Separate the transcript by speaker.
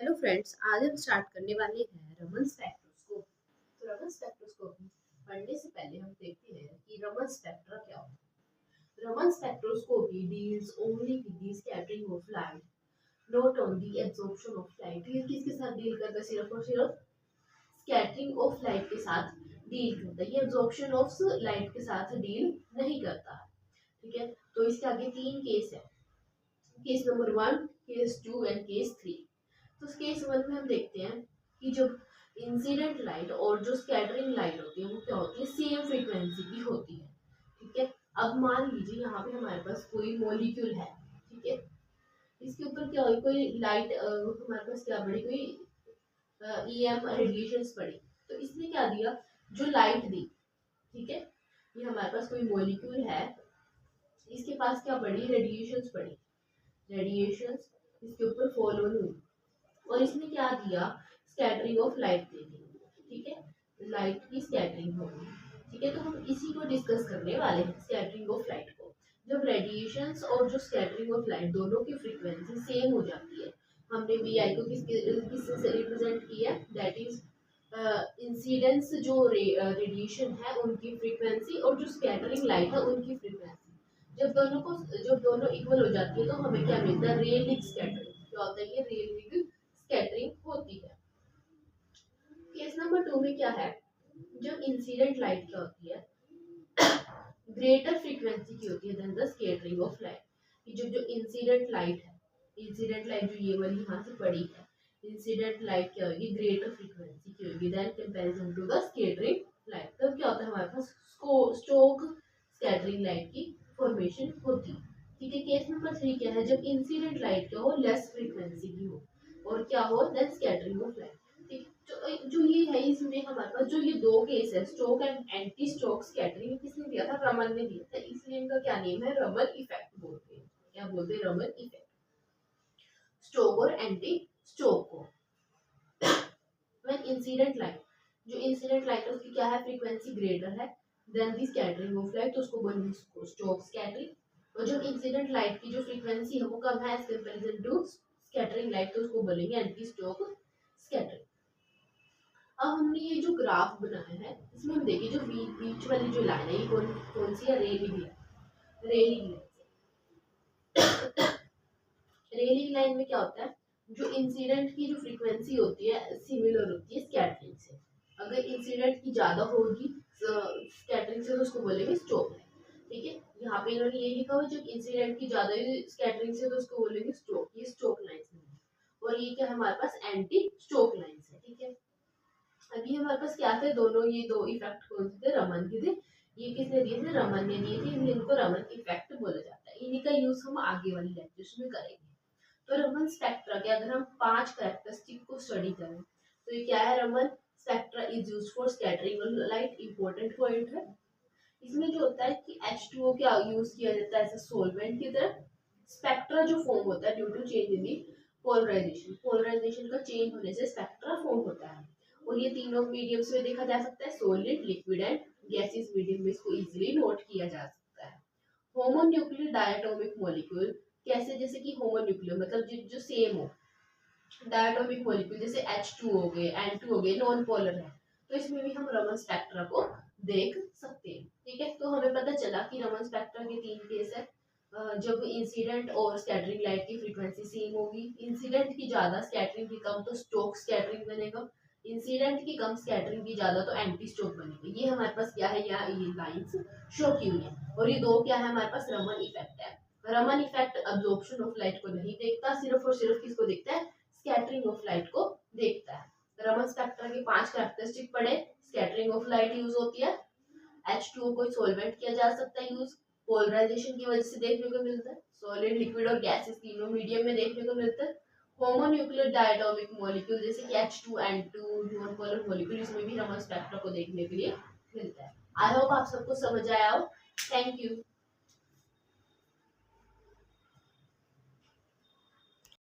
Speaker 1: Hello friends, आज हम start करने वाले हैं रमन स्पेक्ट्रोस्कोप। तो रमन स्पेक्ट्रोस्कोपी पढ़ने से पहले हम देखते हैं कि रमन स्पेक्ट्रा क्या होता है। Raman spectroscopy deals only with the scattering of light, not on the absorption of light. ये किसके साथ डील करता है? सिर्फ और सिर्फ स्कैटरिंग ऑफ लाइट के साथ डील करता है। ये एब्जॉर्प्शन ऑफ लाइट के साथ डील नहीं करता है। ठीक है, तो इसके आगे तीन केस है। Case number 1, case 2 and case 3। तो केस 1 में हम देखते हैं कि जब इंसिडेंट लाइट और जो स्कैटरिंग लाइट होती है वो क्या होती है, सेम फ्रीक्वेंसी की होती है। ठीक है, अब मान लीजिए यहाँ पे हमारे पास कोई मॉलिक्यूल है। ठीक है, इसके ऊपर क्या हुई, कोई लाइट हमारे पास क्या पड़ी, कोई ईएम रेडिएशंस पड़ी। तो इसने क्या दिया, जो लाइट दी। ठीक है, ये हमारे पास कोई मॉलिक्यूल है, इसके पास क्या पड़ी, रेडिएशंस पड़ी। रेडिएशंस इसके ऊपर फॉल ऑन हुई और इसने क्या दिया, स्कैटरिंग ऑफ लाइट दे दी। ठीक है, लाइट की स्कैटरिंग होगी। ठीक है, तो हम इसी को डिस्कस करने वाले हैं, स्कैटरिंग ऑफ लाइट को। जब रेडिएशंस और जो स्कैटरिंग ऑफ लाइट दोनों की फ्रीक्वेंसी सेम हो जाती है, हमने वी आई को किससे रिप्रेजेंट किया, दैट इज इंसिडेंस जो रेडिएशन है उनकी फ्रीक्वेंसी और जो स्कैटरिंग लाइट है उनकी फ्रीक्वेंसी। जब दोनों इक्वल हो जाती है तो हमें क्या मिलता है, रेयलिक स्कैटरिंग। क्या होता है ये, रेयलिक स्कैटरिंग होती है। केस नंबर 2 में क्या है, जब इंसिडेंट लाइट क्या होती है, ग्रेटर फ्रीक्वेंसी की होती है then the scattering of light. जब जो इंसिडेंट लाइट है, इंसिडेंट लाइट जो ये वाली यहाँ से पड़ी है, इंसिडेंट लाइट क्या होगी, ग्रेटर फ्रीक्वेंसी की होगी then comparison to the scattering light. तब क्या होता है, हमारे पास स्टोक स्कैटरिंग लाइट की फॉर्मेशन होती है। ठीक है, केस नंबर 3 क्या है, जब इंसिडेंट लाइट क्या हो, लेस फ्रीक्वेंसी की हो और क्या हो, देन स्कैटरिंग ऑफ लाइट। ठीक, जो ये है, इसमें हमारे पास जो ये दो केस है, Stoke and anti Stoke scattering, किसने दिया था, रमन ने दिया था। इसलिए इनका क्या नेम है, रमन इफेक्ट बोलते हैं। क्या बोलते हैं, रमन इफेक्ट। स्टोक और एंटी स्टोक को। व्हेन इंसिडेंट लाइट, जो इंसिडेंट लाइट है उसकी क्या है, फ्रीक्वेंसी ग्रेटर है than the scattering of light, तो उसको बोलेंगे स्टोक स्कैटरिंग। और जो इंसिडेंट लाइट की जो फ्रीक्वेंसी है वो कम है as comparison to scattering light, तो उसको बोलेंगे एंटी स्टोक स्कैटरिंग। अब हमने ये जो ग्राफ बनाया है, इसमें हम देखिए जो बीच वाली जो लाइन है ये कौन कौन सी है, railing line. Railing line, railing line में क्या होता है, जो इंसिडेंट की जो फ्रीक्वेंसी होती है सिमिलर होती है स्कैटरिंग से। अगर इंसिडेंट की ज्यादा होगी स्कैटरिंग से तो उसको बोलेंगे स्टोक लाइन। ठीक है, यहाँ पे इन्होंने ये लिखा हुआ जब इंसिडेंट की ज्यादा स्कैटरिंग से तो उसको बोलेंगे स्टोक, ये स्टोक लाइन्स है। और ये क्या है हमारे पास, एंटी स्टोक लाइन्स है। ठीक है, अभी हमारे पास क्या थे, दोनों ये दो इफेक्ट कौन से थे, रमन के थे। ये किसने दिए थे, रमन ने दिए थे, इसलिए इनको रमन इफेक्ट बोला जाता है। इन्हीं का यूज हम आगे वाली लेक्चर्स में करेंगे। तो रमन स्पेक्ट्रा के अगर हम 5 कैरेक्टरिस्टिक को स्टडी करें तो ये क्या है, Raman spectra is used for scattering light. Important point है इसमें जो होता है कि H2O क्या यूज किया जाता है एज सोलवेंट की तरह। स्पेक्ट्रा जो फॉर्म होता है due to change in the polarization, polarization का चेंज होने से स्पेक्ट्रा फॉर्म होता है। और ये तीनों मीडियम्स में देखा जा सकता है, solid, liquid and gaseous medium में इसको इजीली नोट किया जा सकता है। होमोन्यूक्लियर डायटोमिक मॉलिक्यूल कैसे, जैसे कि होमोन्यूक्लियर मतलब जो सेम हो, डायटोमिक मॉलिक्यूल जैसे H2 हो गए, N2 हो गए, नॉन पोलर है, तो इसमें भी हम रमन स्पेक्ट्रा को देख सकते हैं। ठीक है, तो हमें पता चला कि रमन स्पेक्ट्रा के 3 केस है। जब इंसिडेंट और स्कैटरिंग लाइट की फ्रीक्वेंसी सेम होगी, इंसिडेंट की ज्यादा स्कैटरिंग की कम तो स्टोक स्कैटरिंग बनेगा, इंसिडेंट की कम स्कैटरिंग की ज्यादा तो एंटी स्टोक बनेगा। ये हमारे पास क्या है, यहाँ ये लाइंस शो की हुई है। और ये दो क्या है हमारे पास, रमन इफेक्ट है। Raman effect absorption of light को नहीं देखता, सिर्फ और सिर्फ किसको देखता है, स्कैटरिंग ऑफ लाइट को देखता है। रमन स्पेक्ट्रा के 5 कैरेक्टरिस्टिक पढ़े, स्कैटरिंग ऑफ लाइट यूज होती है, H2O को सॉल्वेंट किया जा सकता है यूज, पोलराइजेशन की वजह से देखने को मिलता है, सॉलिड, लिक्विड और गैसेस तीनों मीडियम में देखने को मिलता है। होमोन्यूक्लियर डायटोमिक मॉलिक्यूल जैसे कि H2N2 नॉन पोलर मॉलिक्यूल, इसमें भी रमन स्पेक्ट्रा को देखने के लिए मिलता है। आई होप आप सबको समझ आया हो। Thank you.